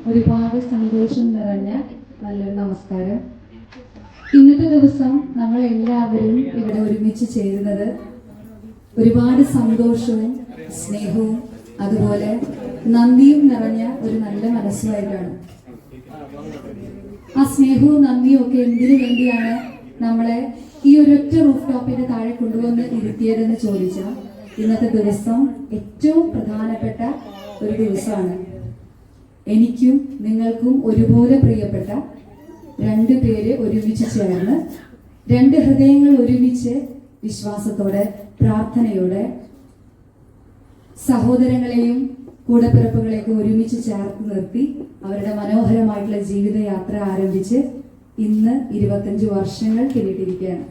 ഒരുപാട് സന്തോഷം നിറഞ്ഞ നല്ലൊരു നമസ്കാരം. ഇന്നത്തെ ദിവസം നമ്മൾ എല്ലാവരും ഇവിടെ ഒരുമിച്ച് ചേരുന്നത് ഒരുപാട് സന്തോഷവും സ്നേഹവും അതുപോലെ നന്ദിയും നിറഞ്ഞ ഒരു നല്ല മനസ്സുമായിട്ടാണ്. ആ സ്നേഹവും നന്ദിയും ഒക്കെ എന്തിനു വേണ്ടിയാണ് നമ്മളെ ഈ ഒരൊറ്റ റൂഫ് ടോപ്പിന്റെ താഴെ കൊണ്ടുവന്ന് ഇരുത്തിയതെന്ന് ചോദിച്ചാൽ, ഇന്നത്തെ ദിവസം ഏറ്റവും പ്രധാനപ്പെട്ട ഒരു ദിവസമാണ്. എനിക്കും നിങ്ങൾക്കും ഒരുപോലെ പ്രിയപ്പെട്ട രണ്ടു പേര് ഒരുമിച്ച് ചേർന്ന്, രണ്ട് ഹൃദയങ്ങൾ ഒരുമിച്ച് വിശ്വാസത്തോടെ പ്രാർത്ഥനയോടെ സഹോദരങ്ങളെയും കൂടപ്പിറപ്പുകളെയൊക്കെ ഒരുമിച്ച് ചേർത്ത് നിർത്തി അവരുടെ മനോഹരമായിട്ടുള്ള ജീവിതയാത്ര ആരംഭിച്ച് ഇന്ന് 25 വർഷങ്ങൾ പിന്നിട്ടിരിക്കുകയാണ്.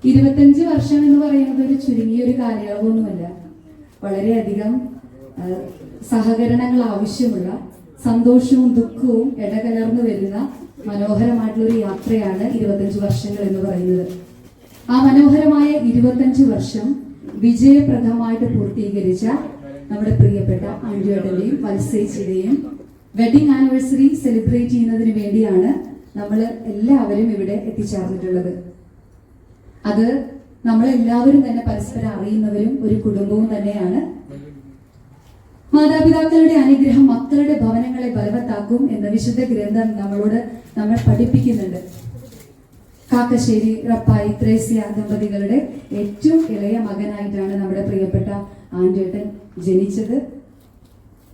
25 വർഷം എന്ന് പറയുന്നത് ഒരു ചുരുങ്ങിയൊരു കാലയളവൊന്നുമല്ല. വളരെയധികം സഹകരണങ്ങൾ ആവശ്യമുള്ള, സന്തോഷവും ദുഃഖവും ഇടകലർന്നു വരുന്ന മനോഹരമായിട്ടുള്ള ഒരു യാത്രയാണ് 25 വർഷങ്ങൾ എന്ന് പറയുന്നത്. ആ മനോഹരമായ 25 വർഷം വിജയപ്രദമായിട്ട് പൂർത്തീകരിച്ച നമ്മുടെ പ്രിയപ്പെട്ട ആൻഡ്രിയേട്ടന്റെയും വത്സേച്ചിയുടെയും വെഡിങ് ആനിവേഴ്സറി സെലിബ്രേറ്റ് ചെയ്യുന്നതിന് വേണ്ടിയാണ് നമ്മൾ എല്ലാവരും ഇവിടെ എത്തിച്ചേർന്നിട്ടുള്ളത്. അത് നമ്മളെല്ലാവരും തന്നെ പരസ്പരം അറിയുന്നവരും ഒരു കുടുംബവും തന്നെയാണ്. മാതാപിതാക്കളുടെ അനുഗ്രഹം മക്കളുടെ ഭവനങ്ങളെ ബലവത്താക്കും എന്ന വിശുദ്ധ ഗ്രന്ഥം നമ്മൾ പഠിപ്പിക്കുന്നുണ്ട്. കാക്കശ്ശേരി റപ്പായി ത്രേസ്യ ദമ്പതികളുടെ ഏറ്റവും ഇളയ മകനായിട്ടാണ് നമ്മുടെ പ്രിയപ്പെട്ട ആൻഡ്രിയേട്ടൻ ജനിച്ചത്.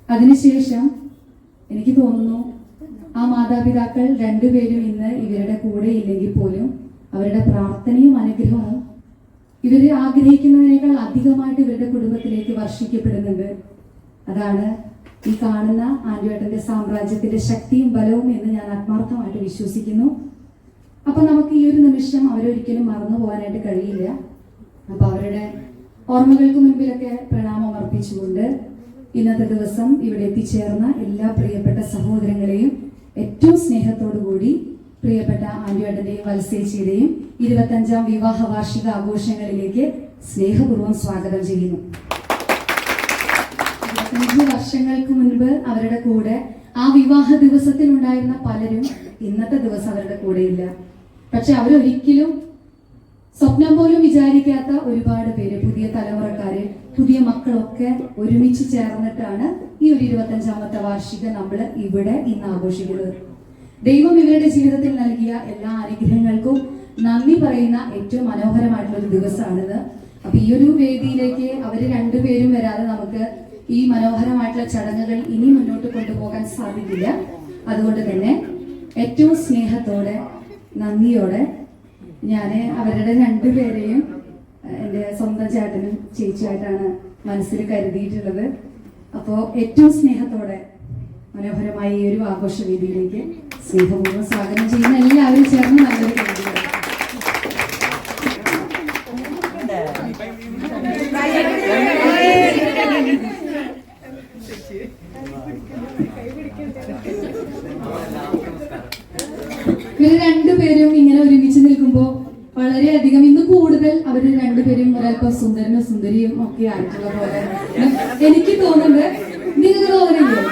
അതിനുശേഷം എനിക്ക് തോന്നുന്നു ആ മാതാപിതാക്കൾ രണ്ടുപേരും ഇന്ന് ഇവരുടെ കൂടെ ഇല്ലെങ്കിൽ പോലും അവരുടെ പ്രാർത്ഥനയും അനുഗ്രഹവും ഇവർ ആഗ്രഹിക്കുന്നതിനേക്കാൾ അധികമായിട്ട് ഇവരുടെ കുടുംബത്തിലേക്ക് വർഷിക്കപ്പെടുന്നുണ്ട്. അതാണ് ഈ കാണുന്ന ആൻഡ്രിയേട്ടന്റെ സാമ്രാജ്യത്തിന്റെ ശക്തിയും ബലവും എന്ന് ഞാൻ ആത്മാർത്ഥമായിട്ട് വിശ്വസിക്കുന്നു. അപ്പൊ നമുക്ക് ഈ ഒരു നിമിഷം അവരൊരിക്കലും മറന്നു പോകാനായിട്ട് കഴിയില്ല. അപ്പൊ അവരുടെ ഓർമ്മകൾക്ക് മുൻപിലൊക്കെ പ്രണാമം അർപ്പിച്ചുകൊണ്ട് ഇന്നത്തെ ദിവസം ഇവിടെ എത്തിച്ചേർന്ന എല്ലാ പ്രിയപ്പെട്ട സഹോദരങ്ങളെയും ഏറ്റവും സ്നേഹത്തോടു കൂടി പ്രിയപ്പെട്ട ആൻഡ്രിയേട്ടന്റെയും വത്സേച്ചിയുടെയും 25ാം വിവാഹ വാർഷിക ആഘോഷങ്ങളിലേക്ക് സ്നേഹപൂർവ്വം സ്വാഗതം ചെയ്യുന്നു. 25 വർഷങ്ങൾക്ക് മുൻപ് അവരുടെ കൂടെ ആ വിവാഹ ദിവസത്തിൽ ഉണ്ടായിരുന്ന പലരും ഇന്നത്തെ ദിവസം അവരുടെ കൂടെയില്ല. പക്ഷെ അവരൊരിക്കലും സ്വപ്നം പോലും വിചാരിക്കാത്ത ഒരുപാട് പേര്, പുതിയ തലമുറക്കാര്, പുതിയ മക്കളൊക്കെ ഒരുമിച്ച് ചേർന്നിട്ടാണ് ഈ ഒരു 25ാമത്തെ വാർഷിക നമ്മൾ ഇവിടെ ഇന്ന് ആഘോഷിക്കുന്നത്. ദൈവം ഇവരുടെ ജീവിതത്തിൽ നൽകിയ എല്ലാ അനുഗ്രഹങ്ങൾക്കും നന്ദി പറയുന്ന ഏറ്റവും മനോഹരമായിട്ടുള്ള ഒരു ദിവസമാണിത്. അപ്പൊ ഈ ഒരു വേദിയിലേക്ക് അവര് രണ്ടുപേരും വരാതെ നമുക്ക് ഈ മനോഹരമായിട്ടുള്ള ചടങ്ങുകൾ ഇനി മുന്നോട്ട് കൊണ്ടുപോകാൻ സാധിക്കില്ല. അതുകൊണ്ട് തന്നെ ഏറ്റവും സ്നേഹത്തോടെ നന്ദിയോടെ ഞാൻ അവരുടെ രണ്ടുപേരെയും എൻ്റെ സ്വന്തം ചേട്ടനും ചേച്ചിയായിട്ടാണ് മനസ്സിൽ കരുതിയിട്ടുള്ളത്. അപ്പോൾ ഏറ്റവും സ്നേഹത്തോടെ മനോഹരമായ ഈ ഒരു ആഘോഷ വേദിയിലേക്ക് സ്നേഹപൂർവ്വം സ്വാഗതം ചെയ്യുന്ന എല്ലാവരും ചേർന്ന് നല്ലൊരു കരുതി. ഇവര് രണ്ടുപേരും ഇങ്ങനെ ഒരുമിച്ച് നിൽക്കുമ്പോൾ വളരെയധികം ഇന്ന് കൂടുതൽ അവര് രണ്ടുപേരും ഒരല്പം സുന്ദരനും സുന്ദരിയും ഒക്കെ ആയിട്ടുള്ള പോലെ എനിക്ക് തോന്നുന്നുണ്ട്. നിങ്ങൾക്ക് തോന്നുന്നില്ലേ?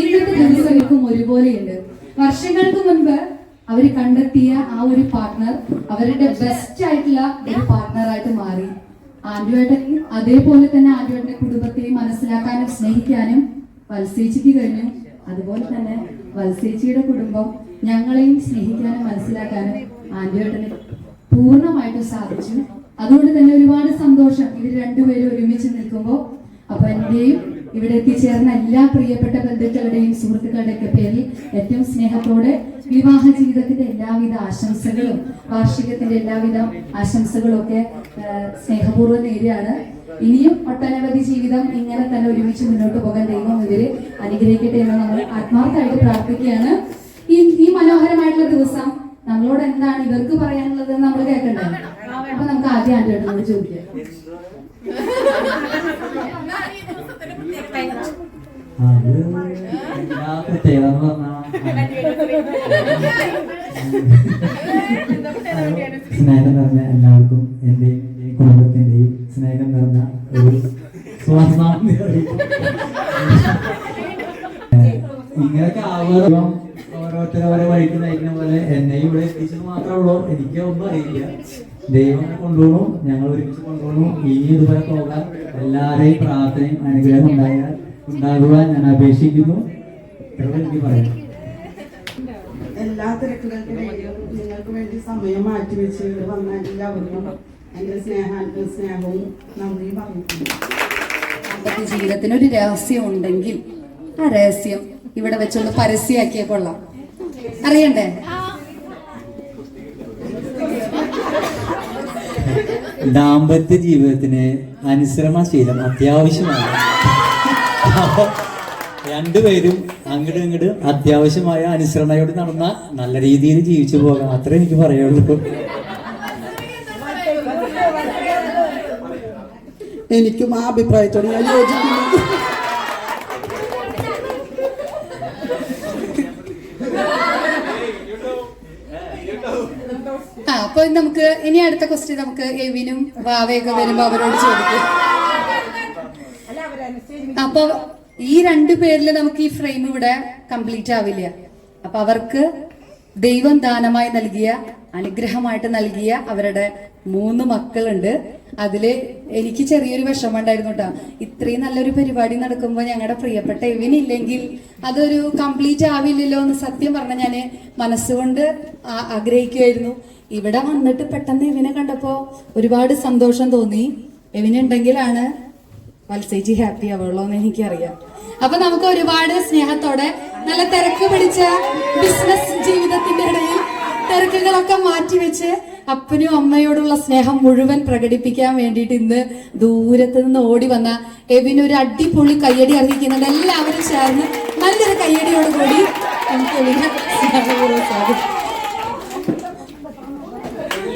ഇന്നത്തെ ദിവസങ്ങൾക്കും ഒരുപോലെയുണ്ട്. വർഷങ്ങൾക്ക് മുൻപ് അവര് കണ്ടെത്തിയ ആ ഒരു പാർട്ട്ണർ അവരുടെ ബെസ്റ്റ് ആയിട്ടുള്ള ഒരു പാർട്ട്ണറായിട്ട് മാറി. ആൻഡ്രിയേട്ടനെയും അതേപോലെ തന്നെ ആൻഡ്രിയേട്ടന്റെ കുടുംബത്തെയും മനസ്സിലാക്കാനും സ്നേഹിക്കാനും വത്സേച്ചിക്ക് കഴിഞ്ഞു. അതുപോലെ തന്നെ വത്സേച്ചിയുടെ കുടുംബം ഞങ്ങളെയും സ്നേഹിക്കാനും മനസ്സിലാക്കാനും ആൻഡ്രിയേട്ടന് പൂർണ്ണമായിട്ടും സാധിച്ചു. അതുകൊണ്ട് തന്നെ ഒരുപാട് സന്തോഷം ഇവർ രണ്ടുപേരും ഒരുമിച്ച് നിൽക്കുമ്പോൾ. അപ്പൊ എന്റെയും ഇവിടെ എത്തിച്ചേർന്ന എല്ലാ പ്രിയപ്പെട്ട ബന്ധുക്കളുടെയും സുഹൃത്തുക്കളുടെയൊക്കെ പേരിൽ ഏറ്റവും സ്നേഹത്തോടെ വിവാഹ ജീവിതത്തിന്റെ എല്ലാവിധ ആശംസകളും വാർഷികത്തിന്റെ എല്ലാവിധ ആശംസകളും ഒക്കെ സ്നേഹപൂർവ്വം നേരെയാണ്. ഇനിയും ഒട്ടനവധി ജീവിതം ഇങ്ങനെ തന്നെ ഒരുമിച്ച് മുന്നോട്ട് പോകാൻ ദൈവം ഇവര് അനുഗ്രഹിക്കട്ടെ എന്ന് നമ്മൾ ആത്മാർത്ഥമായിട്ട് പ്രാർത്ഥിക്കുകയാണ്. ഈ മനോഹരമായിട്ടുള്ള ദിവസം നമ്മളോട് എന്താണ് ഇവർക്ക് പറയാനുള്ളത് നമ്മൾ കേൾക്കണ്ടേ? അപ്പൊ നമുക്ക് ആദ്യം ആൻഡ്രിയേട്ടനോട് ചോദിക്കാം. സ്നേഹം നിറഞ്ഞ എല്ലാവർക്കും എൻ്റെ കുടുംബത്തിന്റെയും സ്നേഹം നിറഞ്ഞ ഒരു ഇങ്ങനെയൊക്കെ ആവുക ഓരോരുത്തരോരോ വഴിക്ക് നയിക്കുന്ന പോലെ എന്നെയും ഇവിടെ എത്തിച്ചത് മാത്രമേ ഉള്ളൂ. എനിക്ക് ഒന്നും അറിയില്ല. ദൈവം കൊണ്ടുപോകണു, ഞങ്ങൾ ഒരുമിച്ച് കൊണ്ടുപോകണു. ഇനി ഇതുപോലെ പോകാൻ എല്ലാവരെയും പ്രാർത്ഥനയും അനുഗ്രഹം ഉണ്ടാകുവാൻ ഞാൻ അപേക്ഷിക്കുന്നു. എനിക്ക് പറയാം. എല്ലാ തിരക്കുകൾക്കിടയിലും നിങ്ങൾക്ക് വേണ്ടി സമയം മാറ്റിവെച്ച് ഇവിടെ വന്ന എല്ലാവരും എൻ്റെ സ്നേഹവും നന്ദിയും പറഞ്ഞിട്ടുണ്ട്. ദാമ്പത്യ ജീവിതത്തിനൊരു രഹസ്യം ഉണ്ടെങ്കിൽ ആ രഹസ്യം ഇവിടെ വെച്ചൊന്ന് പരസ്യമാക്കിയ കൊള്ളാം. അറിയണ്ടേ? ദാമ്പത്യ ജീവിതത്തിന് അനുസരണശീലം അത്യാവശ്യമാണ്. രണ്ടുപേരും അങ്ങോട്ടും ഇങ്ങോട്ടും അത്യാവശ്യമായ അനുസരണയോട് നടന്ന നല്ല രീതിയിൽ ജീവിച്ചു പോകാം. അത്രേ എനിക്ക് പറയുള്ളൂ. എനിക്കും ആ അഭിപ്രായത്തോട് ഞാൻ യോജിക്കുന്നു. അപ്പൊ നമുക്ക് ഇനി അടുത്ത ക്വസ്റ്റ്യൻ നമുക്ക് എവിനും വാവയൊക്കെ വരുമ്പോ അവരോട് ചോദിക്കും. അപ്പൊ ഈ രണ്ടു പേരിൽ നമുക്ക് ഈ ഫ്രെയിം ഇവിടെ കംപ്ലീറ്റ് ആവില്ല. അപ്പൊ അവർക്ക് ദൈവം ദാനമായി നൽകിയ, അനുഗ്രഹമായിട്ട് നൽകിയ അവരുടെ 3 മക്കളുണ്ട്. അതില് എനിക്ക് ചെറിയൊരു വിഷമം ഉണ്ടായിരുന്നു കേട്ടോ. ഇത്രയും നല്ലൊരു പരിപാടി നടക്കുമ്പോൾ ഞങ്ങളുടെ പ്രിയപ്പെട്ട എവിനില്ലെങ്കിൽ അതൊരു കംപ്ലീറ്റ് ആവില്ലല്ലോ എന്ന് സത്യം പറഞ്ഞ ഞാന് മനസ്സുകൊണ്ട് ആഗ്രഹിക്കുമായിരുന്നു. ഇവിടെ വന്നിട്ട് പെട്ടെന്ന് എവിനെ കണ്ടപ്പോ ഒരുപാട് സന്തോഷം തോന്നി. എവിനുണ്ടെങ്കിലാണ് വത്സേച്ചി ഹാപ്പി ആവുള്ളൂ എന്ന് എനിക്കറിയാം. അപ്പൊ നമുക്ക് ഒരുപാട് സ്നേഹത്തോടെ നല്ല തിരക്ക് പിടിച്ച ബിസിനസ് ജീവിതത്തിന്റെ ഇടയിൽ തിരക്കുകളൊക്കെ മാറ്റിവെച്ച് അപ്പനും അമ്മയോടുള്ള സ്നേഹം മുഴുവൻ പ്രകടിപ്പിക്കാൻ വേണ്ടിയിട്ട് ഇന്ന് ദൂരത്ത് നിന്ന് ഓടി വന്ന എവിനൊരു അടിപൊളി കയ്യടി അറിയിക്കുന്നുണ്ട്. എല്ലാവരും ചേർന്ന് നല്ലൊരു കയ്യടിയോട് കൂടി നമുക്ക് എവിനെ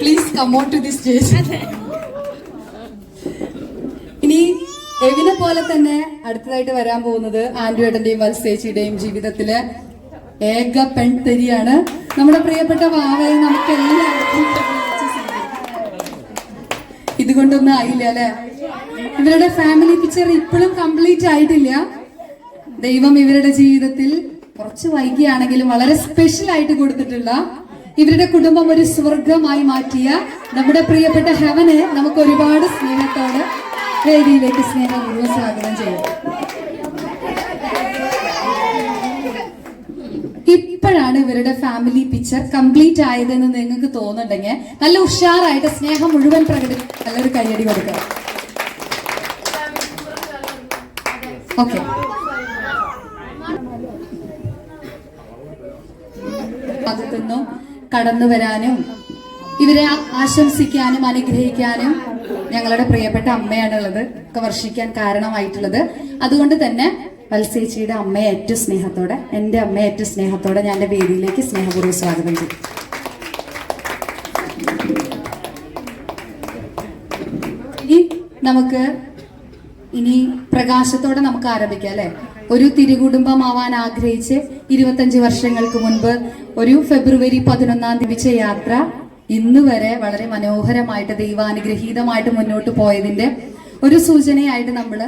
please come on to the stage. ഇനി എവിനെ പോലെ തന്നെ അടുത്തതായിട്ട് വരാൻ പോകുന്നത് ആൻഡ്രോയിഡന്റെയും വത്സേച്ചിയുടെയും ജീവിതത്തിലെ ഏക പെൺതരിയാണ് നമ്മുടെ പ്രിയപ്പെട്ട വാവയെ. നമുക്ക് എല്ലാവർക്കും ഇതുകൊണ്ടൊന്നും ആയില്ല അല്ലെ? ഇവരുടെ ഫാമിലി പിക്ചർ ഇപ്പോഴും കംപ്ലീറ്റ് ആയിട്ടില്ല. ദൈവം ഇവരുടെ ജീവിതത്തിൽ കുറച്ച് വൈകിയാണെങ്കിലും വളരെ സ്പെഷ്യൽ ആയിട്ട് കൊടുത്തിട്ടുള്ള, ഇവരുടെ കുടുംബം ഒരു സ്വർഗമായി മാറ്റിയ നമ്മുടെ പ്രിയപ്പെട്ട ഹെവനെ നമുക്ക് ഒരുപാട് സ്നേഹത്തോടെ വേദിയിലേക്ക് സ്നേഹപൂർവ്വം സ്വാഗതം ചെയ്യാം. ഇപ്പോഴാണ് ഇവരുടെ ഫാമിലി പിക്ചർ കംപ്ലീറ്റ് ആയതെന്ന് നിങ്ങൾക്ക് തോന്നുന്നുണ്ടെങ്കിൽ നല്ല ഉഷാറായിട്ട് സ്നേഹം മുഴുവൻ നല്ലൊരു കയ്യടി കൊടുക്കുക. ഓക്കെ, അകത്തുനിന്നും കടന്നു വരാനും ഇവരെ ആശംസിക്കാനും അനുഗ്രഹിക്കാനും ഞങ്ങളുടെ പ്രിയപ്പെട്ട അമ്മയാണുള്ളത്, ഒക്കെ വർഷിക്കാൻ കാരണമായിട്ടുള്ളത്. അതുകൊണ്ട് തന്നെ വത്സേച്ചിയുടെ അമ്മയെ ഏറ്റവും സ്നേഹത്തോടെ, എൻ്റെ അമ്മയെ ഏറ്റവും സ്നേഹത്തോടെ ഞാൻ എൻ്റെ വേദിയിലേക്ക് സ്നേഹപൂർവ്വം സ്വാഗതം ചെയ്യും. നമുക്ക് ഇനി പ്രകാശത്തോടെ നമുക്ക് ആരംഭിക്കാം അല്ലെ? ഒരു തിരുകുടുംബമാവാൻ ആഗ്രഹിച്ച് 25 വർഷങ്ങൾക്ക് മുൻപ് ഒരു ഫെബ്രുവരി 11 തിരിച്ച യാത്ര ഇന്ന് വരെ വളരെ മനോഹരമായിട്ട് ദൈവാനുഗ്രഹീതമായിട്ട് മുന്നോട്ട് പോയതിന്റെ ഒരു സൂചനയായിട്ട് നമ്മൾ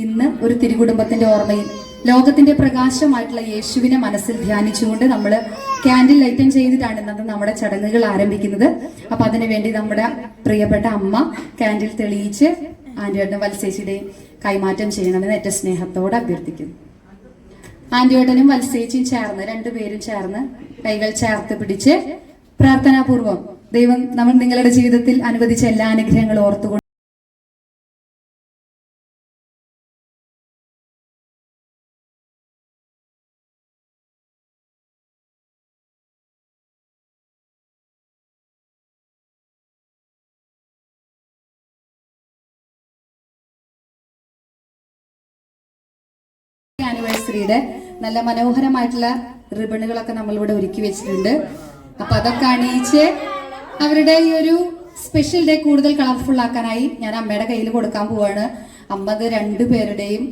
ഇന്ന് ഒരു തിരുകുടുംബത്തിന്റെ ഓർമ്മയിൽ ലോകത്തിന്റെ പ്രകാശമായിട്ടുള്ള യേശുവിനെ മനസ്സിൽ ധ്യാനിച്ചുകൊണ്ട് നമ്മൾ ക്യാൻഡിൽ ലൈറ്റൻ ചെയ്തിട്ടാണ് ഇന്നത്തെ നമ്മുടെ ചടങ്ങുകൾ ആരംഭിക്കുന്നത്. അപ്പൊ അതിനുവേണ്ടി നമ്മുടെ പ്രിയപ്പെട്ട അമ്മ ക്യാൻഡിൽ തെളിയിച്ച് ആന്റിയേട്ടനും വത്സേച്ചിയുടെയും കൈമാറ്റം ചെയ്യണമെന്ന് ഏറ്റവും സ്നേഹത്തോടെ അഭ്യർത്ഥിക്കുന്നു. ആന്റിയേട്ടനും വത്സേച്ചിയും ചേർന്ന്, രണ്ടുപേരും ചേർന്ന് കൈകൾ ചേർത്ത് പിടിച്ച് പ്രാർത്ഥനാപൂർവം ദൈവം നമ്മൾ നിങ്ങളുടെ ജീവിതത്തിൽ അനുവദിച്ച എല്ലാ അനുഗ്രഹങ്ങളും ഓർത്തുകൊണ്ട് ആനിവേഴ്സറിയുടെ നല്ല മനോഹരമായിട്ടുള്ള റിബണുകളൊക്കെ നമ്മളിവിടെ ഒരുക്കി വെച്ചിട്ടുണ്ട്. അപ്പൊ അതൊക്കെ അണിയിച്ച് അവരുടെ ഈ ഒരു സ്പെഷ്യൽ ഡേ കൂടുതൽ കളർഫുൾ ആക്കാനായി ഞാൻ അമ്മയുടെ കയ്യിൽ കൊടുക്കാൻ പോവാണ്. അമ്മ അത് രണ്ടുപേരുടെയും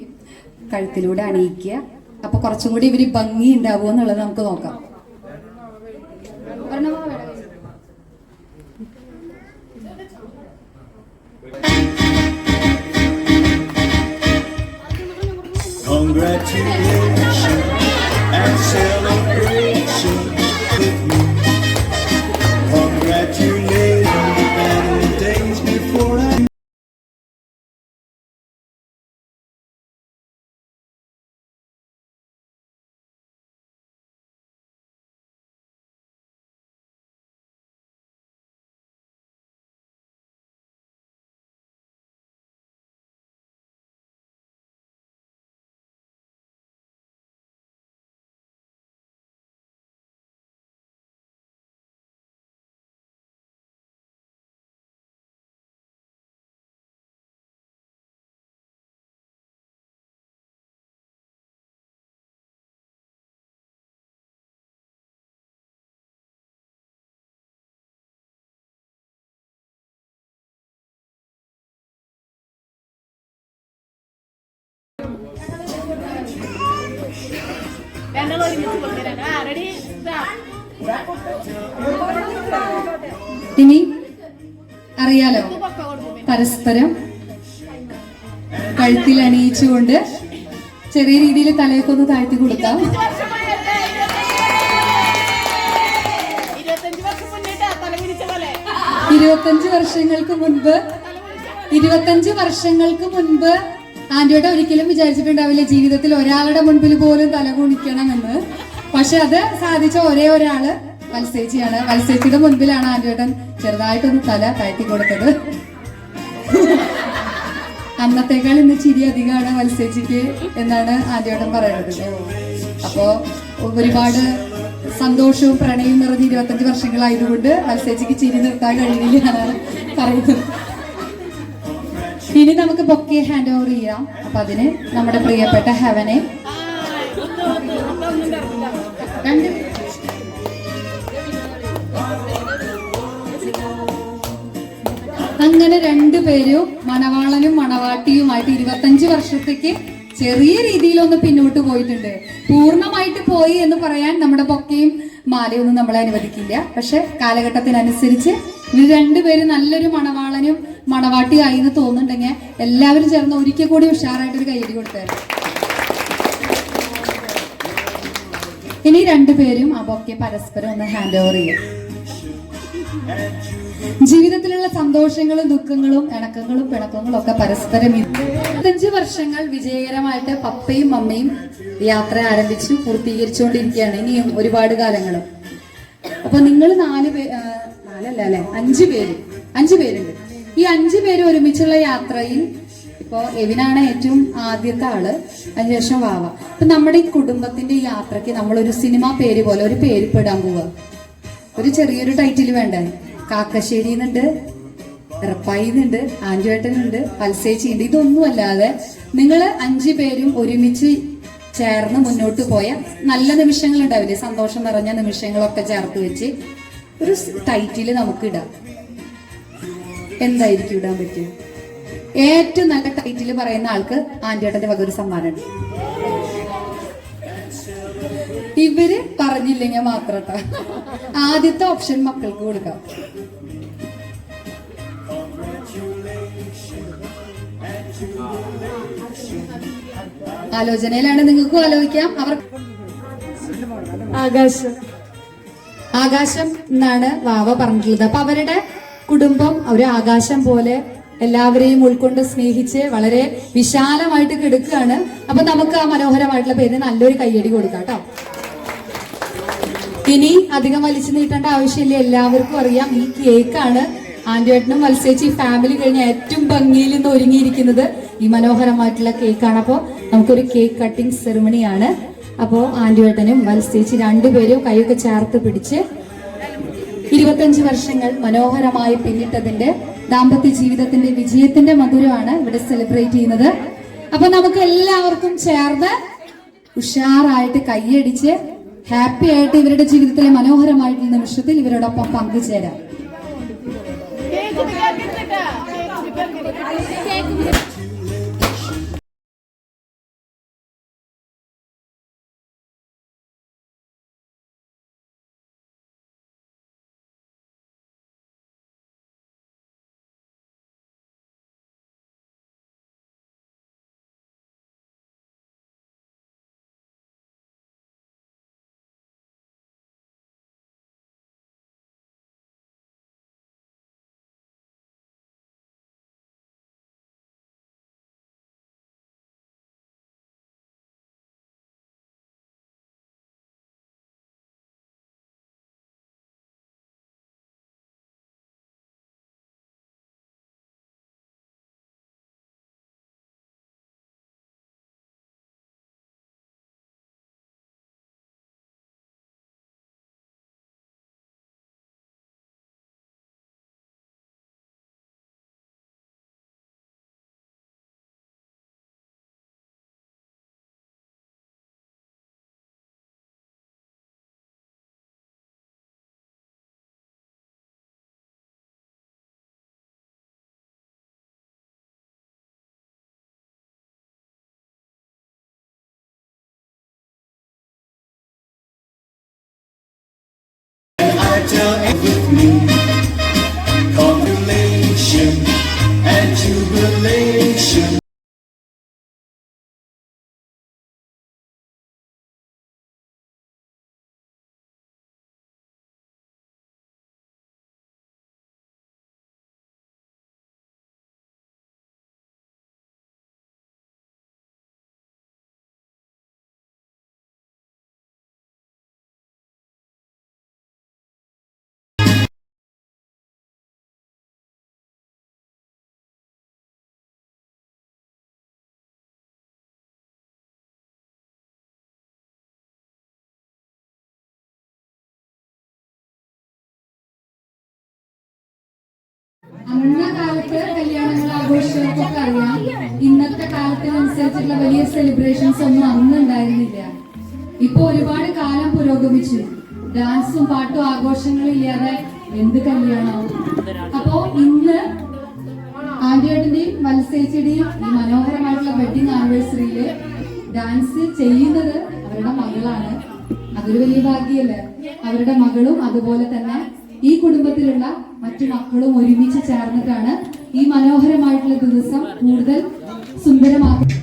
കഴുത്തിലൂടെ അണിയിക്കുക. അപ്പൊ കുറച്ചും കൂടി ഇവര് ഭംഗി ഉണ്ടാവുമോ എന്നുള്ളത് നമുക്ക് നോക്കാം. Congratulations and ഇനി അറിയാലോ, പരസ്പരം കഴുത്തിൽ അണിയിച്ചുകൊണ്ട് ചെറിയ രീതിയിൽ തലയൊക്കെ ഒന്ന് താഴ്ത്തി കൊടുക്കാം. 25 വർഷങ്ങൾക്ക് മുൻപ് ആന്റിയോടെ ഒരിക്കലും വിചാരിച്ചിട്ടുണ്ടാവില്ല ജീവിതത്തിൽ ഒരാളുടെ മുൻപിൽ പോലും തല കുണിക്കണമെന്ന്. പക്ഷെ അത് സാധിച്ച ഒരേ ഒരാള് വത്സേച്ചിയാണ്. വത്സേച്ചിയുടെ മുൻപിലാണ് ആന്റിയോട്ടൻ ചെറുതായിട്ടൊന്ന് തല താഴ്ത്തി കൊടുത്തത്. അന്നത്തേക്കാൾ ഇന്ന് ചിരി അധികമാണ് വത്സേച്ചിക്ക് എന്നാണ് ആന്റിയോട്ടൻ പറയുന്നത്. അപ്പോ ഒരുപാട് സന്തോഷവും പ്രണയവും നിറഞ്ഞ 25 വർഷങ്ങളായതുകൊണ്ട് വത്സേച്ചിക്ക് ചിരി നിർത്താൻ കഴിയില്ല എന്നാണ് പറയുന്നത്. ഇനി നമുക്ക് ബൊക്കെ ഹാൻഡ് ഓവർ ചെയ്യാം. അപ്പൊ അതിന് നമ്മുടെ പ്രിയപ്പെട്ട ഹെവനെ അങ്ങനെ രണ്ടുപേരും മണവാളനും മണവാട്ടിയുമായിട്ട് 25 വർഷത്തേക്ക് ചെറിയ രീതിയിലൊന്ന് പിന്നോട്ട് പോയിട്ടുണ്ട്. പൂർണ്ണമായിട്ട് പോയി എന്ന് പറയാൻ നമ്മുടെ ബൊക്കയും മാലയൊന്നും നമ്മളെ അനുവദിക്കില്ല. പക്ഷെ കാലഘട്ടത്തിനനുസരിച്ച് ഇവർ രണ്ടുപേരും നല്ലൊരു മണവാളനും മണവാട്ടിയായി എന്ന് തോന്നുന്നുണ്ടെങ്കിൽ എല്ലാവരും ചേർന്ന് ഒരിക്കൽ കൂടി ഉഷാറായിട്ടൊരു കയ്യടി കൊടുത്തായിരുന്നു. ഇനി രണ്ടുപേരും ആ ബൊക്കെ പരസ്പരം ഒന്ന് ഹാൻഡ് ഓവർ ചെയ്യും. ജീവിതത്തിലുള്ള സന്തോഷങ്ങളും ദുഃഖങ്ങളും ഇണക്കങ്ങളും പിണക്കങ്ങളും ഒക്കെ പരസ്പരം 25 വർഷങ്ങൾ വിജയകരമായിട്ട് പപ്പയും മമ്മയും യാത്ര ആരംഭിച്ചു പൂർത്തീകരിച്ചുകൊണ്ടിരിക്കുകയാണ്. ഇനിയും ഒരുപാട് കാലങ്ങളും. അപ്പൊ നിങ്ങൾ അഞ്ചു പേരുണ്ട്. ഈ 5 പേര് ഒരുമിച്ചുള്ള യാത്രയിൽ ഇപ്പോ എവിനാണ് ഏറ്റവും ആദ്യത്തെ ആള്, അതിനുശേഷം വാവ. അപ്പൊ നമ്മുടെ ഈ കുടുംബത്തിന്റെ ഈ യാത്രക്ക് നമ്മളൊരു സിനിമ പേര് പോലെ ഒരു പേര് പെടാൻ പോവുക. ഒരു ചെറിയൊരു ടൈറ്റിൽ വേണ്ടേ? കാക്കശ്ശേരി എന്നുണ്ട്, ഇറപ്പായിന്നുണ്ട്, ആൻഡുവേട്ടനുണ്ട്, വത്സേച്ചിയുണ്ട്. ഇതൊന്നും അല്ലാതെ നിങ്ങൾ 5 പേരും ഒരുമിച്ച് ചേർന്ന് മുന്നോട്ട് പോയ നല്ല നിമിഷങ്ങൾ ഉണ്ടാവില്ലേ, സന്തോഷം നിറഞ്ഞ നിമിഷങ്ങളൊക്കെ ചേർത്ത് വെച്ച് ഒരു ടൈറ്റിൽ നമുക്ക് ഇടാം. എന്തായിരിക്കും ഇടാൻ പറ്റുക? ഏറ്റവും നല്ല ടൈറ്റിൽ പറയുന്ന ആൾക്ക് ആന്റിയേട്ടന്റെ വക ഒരു സമ്മാനമുണ്ട്. ഇവര് പറഞ്ഞില്ലെങ്കിൽ മാത്രട്ടാ. ആദ്യത്തെ ഓപ്ഷൻ മക്കൾക്ക് കൊടുക്കാം. ആലോചനയിലാണ്, നിങ്ങൾക്കും ആലോചിക്കാം. അവർ ആകാശം എന്നാണ് വാവ പറഞ്ഞിട്ടുള്ളത്. അപ്പൊ അവരുടെ കുടുംബം ഒരു ആകാശം പോലെ എല്ലാവരെയും ഉൾക്കൊണ്ട് സ്നേഹിച്ച് വളരെ വിശാലമായിട്ട് കിടക്കുകയാണ്. അപ്പൊ നമുക്ക് ആ മനോഹരമായിട്ടുള്ള പേരിന് നല്ലൊരു കയ്യടി കൊടുക്കാം കേട്ടോ. ഇനി അധികം വലിച്ചു നീട്ടേണ്ട ആവശ്യമില്ല, എല്ലാവർക്കും അറിയാം ഈ കേക്കാണ് ആന്റിയേട്ടനും വത്സേച്ചി ഫാമിലി കഴിഞ്ഞ ഏറ്റവും ഭംഗിയിൽ നിന്ന് ഒരുങ്ങിയിരിക്കുന്നത്. ഈ മനോഹരമായിട്ടുള്ള കേക്കാണ്. അപ്പോൾ നമുക്കൊരു കേക്ക് കട്ടിംഗ് സെറിമണിയാണ്. അപ്പോൾ ആന്റിയേട്ടനും വത്സേച്ചി രണ്ടുപേരും കൈയൊക്കെ ചേർത്ത് പിടിച്ച് 25 വർഷങ്ങൾ മനോഹരമായി പിന്നിട്ടതിന്റെ ദാമ്പത്യ ജീവിതത്തിന്റെ വിജയത്തിന്റെ മധുരമാണ് ഇവിടെ സെലിബ്രേറ്റ് ചെയ്യുന്നത്. അപ്പൊ നമുക്ക് എല്ലാവർക്കും ചേർന്ന് ഉഷാറായിട്ട് കൈയടിച്ച് ഹാപ്പി ആയിട്ട് ഇവരുടെ ജീവിതത്തിലെ മനോഹരമായിട്ടുള്ള നിമിഷത്തിൽ ഇവരോടൊപ്പം പങ്കുചേരാം. അന്ന കാലത്ത് കല്യാണങ്ങൾ ആഘോഷങ്ങൾക്കൊക്കെ അറിയാം. ഇന്നത്തെ കാലത്തിനനുസരിച്ചുള്ള വലിയ സെലിബ്രേഷൻസ് ഒന്നും അന്ന് ഉണ്ടായിരുന്നില്ല. ഇപ്പൊ ഒരുപാട് കാലം പുരോഗമിച്ചു. ഡാൻസും പാട്ടും ആഘോഷങ്ങളില്ലാതെ എന്ത് കല്യാണവും. അപ്പോ ഇന്ന് ആന്റിയേട്ടന്റെയും മത്സരിച്ചിന്റെയും ഈ മനോഹരമായിട്ടുള്ള വെഡിങ് ആനിവേഴ്സറിയില് ഡാൻസ് ചെയ്യുന്നത് അവരുടെ മകളാണ്. അതൊരു വലിയ ഭാഗ്യല്ലേ? അവരുടെ മകളും അതുപോലെ തന്നെ ഈ കുടുംബത്തിലുള്ള മറ്റു മക്കളും ഒരുമിച്ച് ചേർന്നിട്ടാണ് ഈ മനോഹരമായിട്ടുള്ള ദിവസം കൂടുതൽ സുന്ദരമാക്കുന്നത്.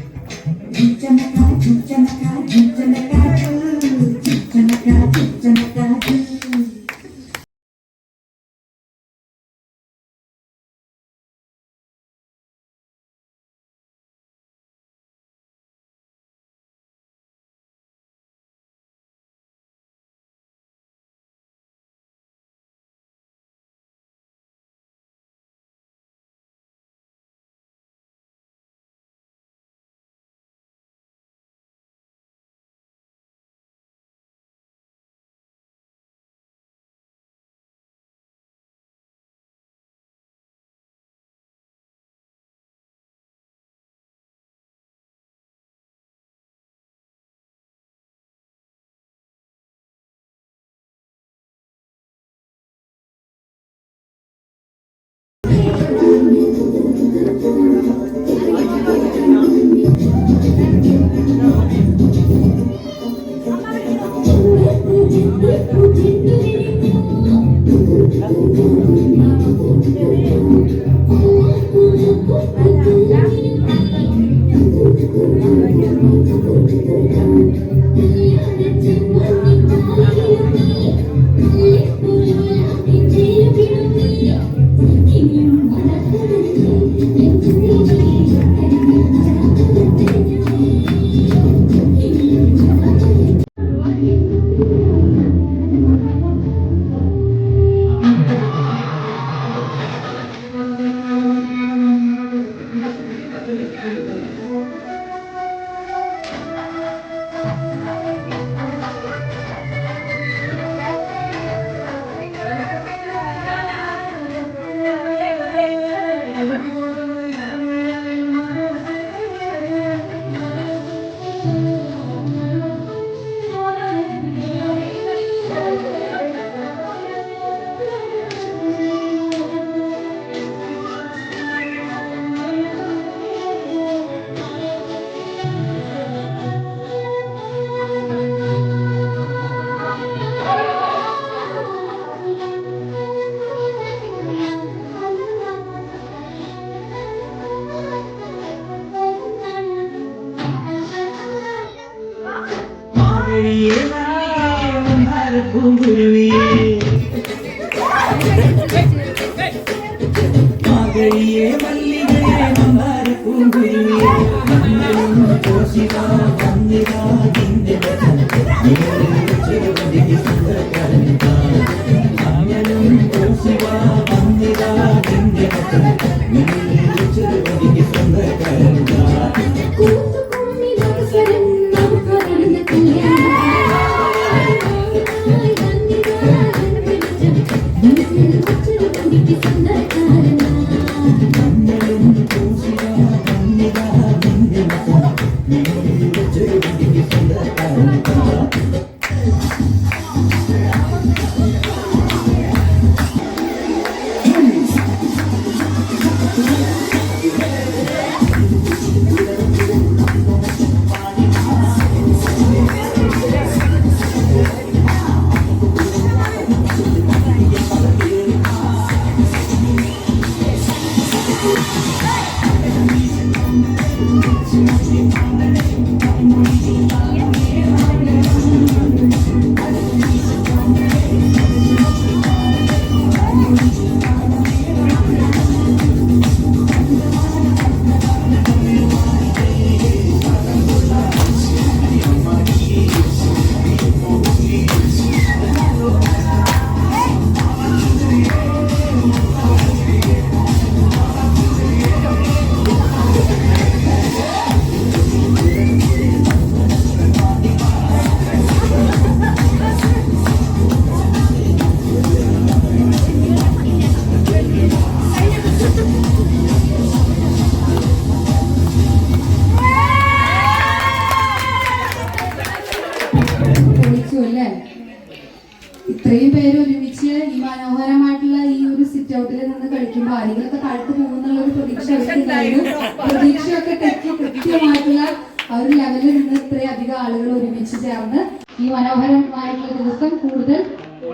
ഇത്രയും പേര് ഒരുമിച്ച് ഈ മനോഹരമായിട്ടുള്ള ഈ ഒരു സിറ്റ് ഔട്ടിൽ നിന്ന് കളിക്കുമ്പോൾ ആരെങ്കിലൊക്കെ താഴ്ത്തു പോകുന്നുള്ള ഒരു പ്രതീക്ഷ അവർക്കുണ്ടായിരുന്നു. പ്രതീക്ഷയൊക്കെ തെറ്റി കൃത്യമായിട്ടുള്ള ആ ഒരു ലെവലിൽ നിന്ന് ഇത്രയും അധികം ആളുകൾ ഒരുമിച്ച് ചേർന്ന് ഈ മനോഹരമായിട്ടുള്ള ദിവസം കൂടുതൽ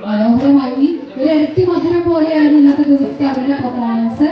മനോഹരമായി ഒരു ഇരട്ടി മധുരം പോലെയാണ് ഇന്നത്തെ ദിവസത്തെ അവരുടെ പെർഫോമൻസ്.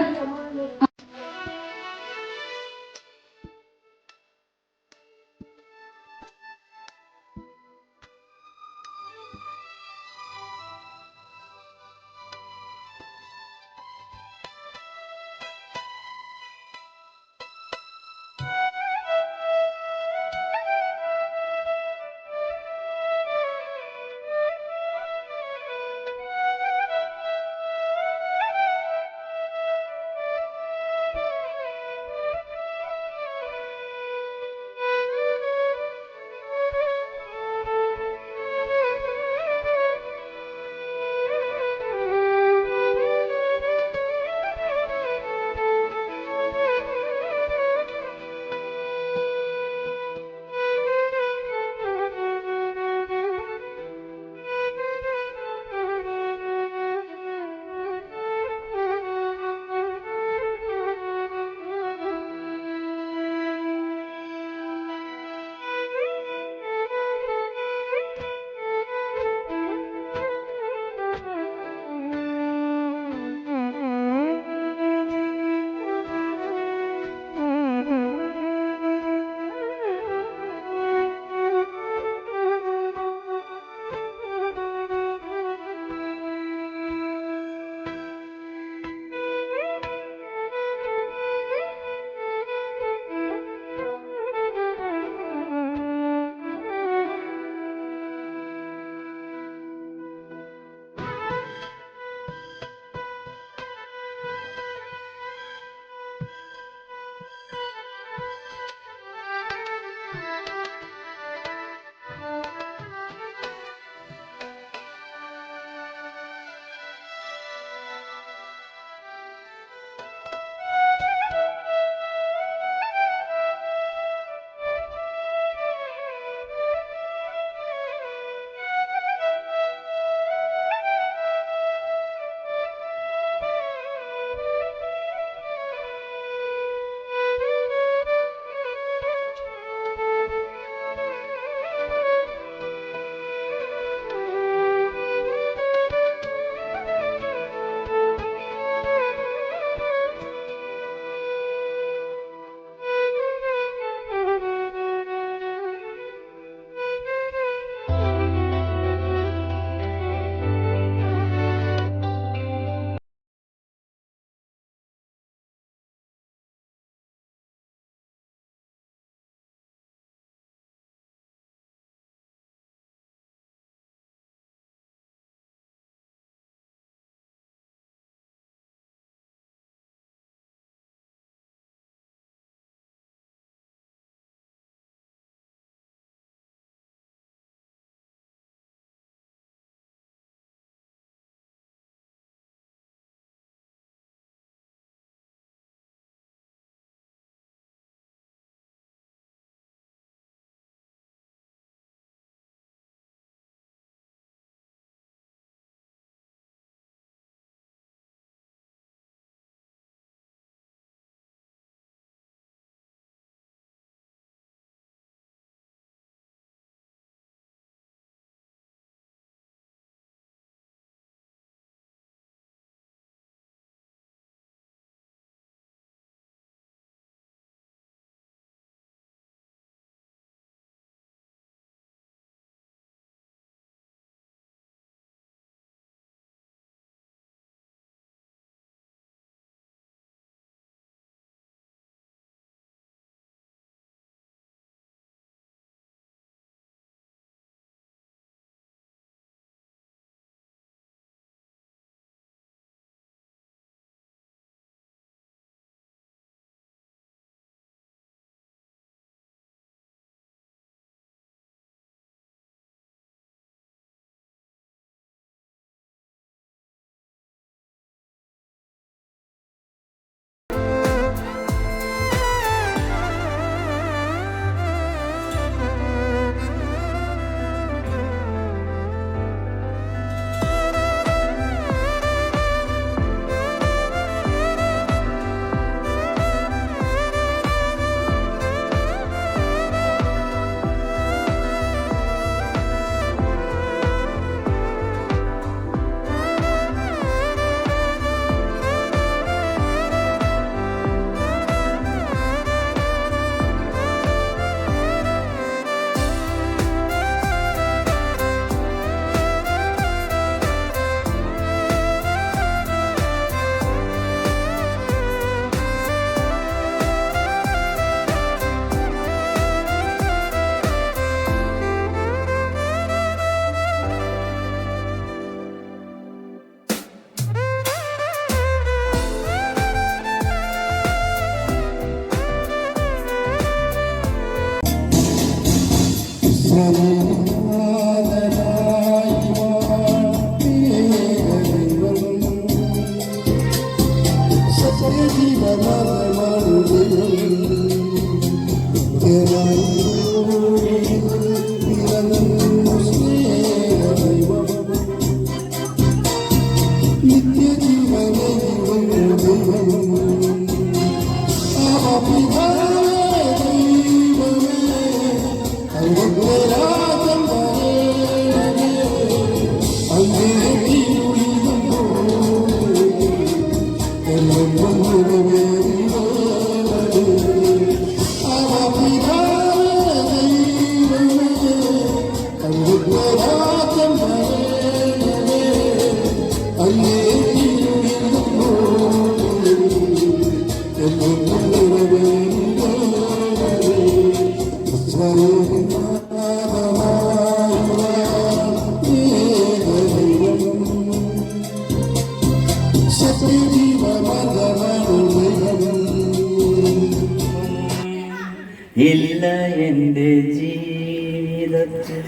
ഇല്ല എൻ്റെ ജീവിതത്തിൽ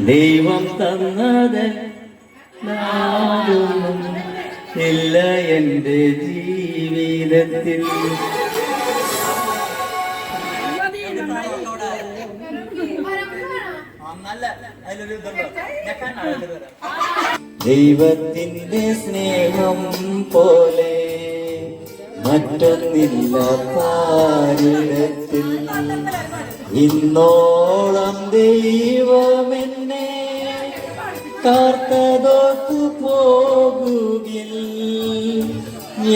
ദൈവം തന്നത് ഇല്ല എൻ്റെ ജീവിതത്തിൽ. ദൈവത്തിൻ്റെ സ്നേഹം പോലെ മറ്റൊന്നില്ല പാരിടത്തിൽ. ഇന്നോളം ദൈവമെന്നെ കാർത്തതോർത്തു പോകുകിൽ.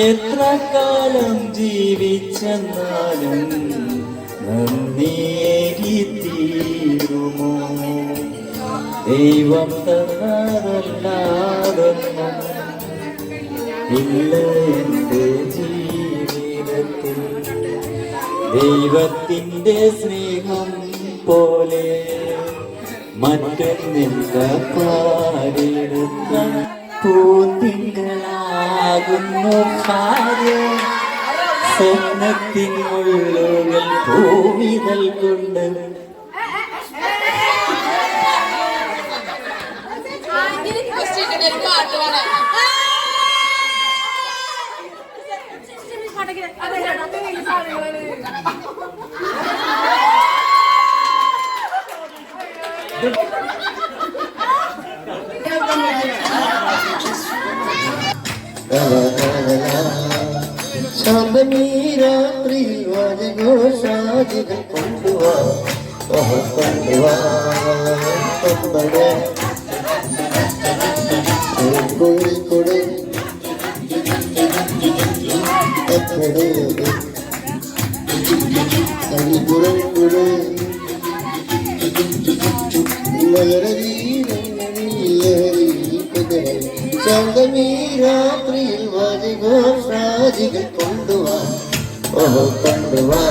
എത്ര കാലം ജീവിച്ചെന്നാലും നന്ദിയേകി തീരുമോ? ദൈവം തന്നതല്ലാതൊന്നും ഇല്ല എൻ്റെ ജീവിതത്തിൽ. ദൈവത്തിൻ്റെ സ്നേഹം പോലെ മറ്റൊന്നില്ല പാരിടത്ത. പൂത്തിങ്കളാകുന്നു കാര്യം സ്വപ്നത്തിൻ മുള്ളുകൾ ഭൂമിതൽ കൊണ്ട്. ശാന്തമീരാത്രി വാജഘോഷാദികൾ കൊണ്ടുവാ കൊണ്ടുവാ കോഴിക്കോട് അരിപുറംകുട് ശാന്തമീരാത്രിയിൽ വാജഘോഷാദികൾ കൊണ്ടുവാ കൊണ്ടുവാ.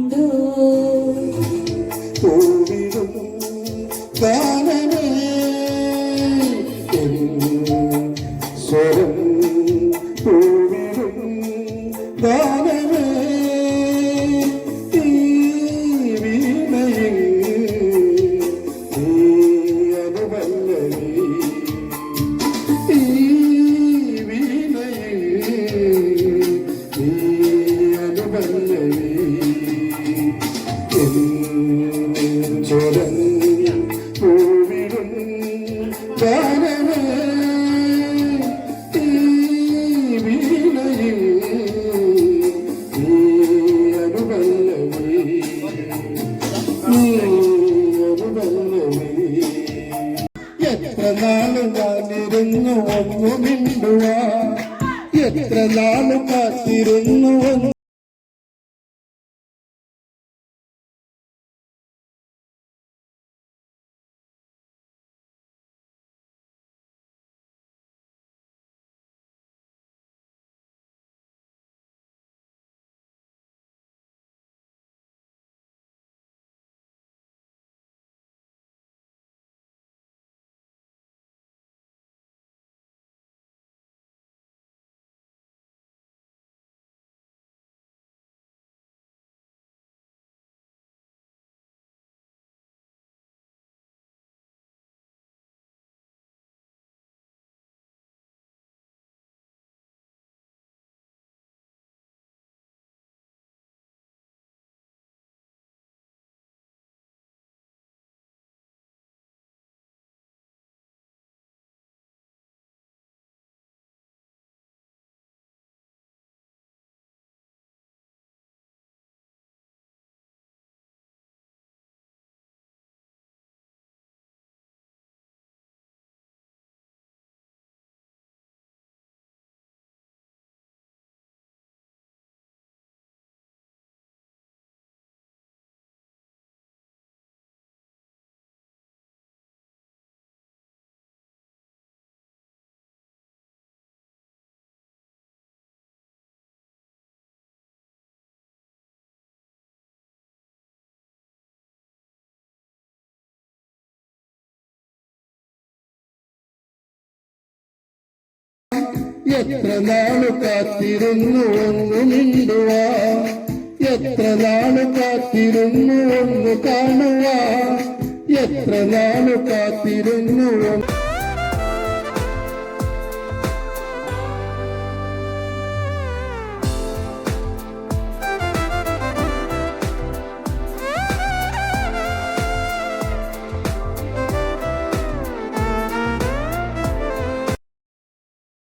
ഉണ്ടോ പൂവിടും ഗാനമേ എൻ സ്വരം പൂവിടും ഗാനമേ ഈ വീണയിൽ നീ അനുപല്ലവി ഈ വീണയിൽ നീ അനുപല്ലവി എൻ സ്വരം പൂവിടും ഗാനമേ ഈ വീണയിൽ നീ അനുപല്ലവി നീ അനുപല്ലവി എത്ര നാളും കാത്തിരുന്നു ഒന്നു മിണ്ടുക എത്ര നാളും കാത്തിരുന്നു ഒന്ന് എത്ര നാളു കാത്തിരുന്നു ഒന്നു മിണ്ടുക എത്ര നാളു കാത്തിരുന്നു ഒന്ന് കാണുക എത്ര നാളു കാത്തിരുന്നു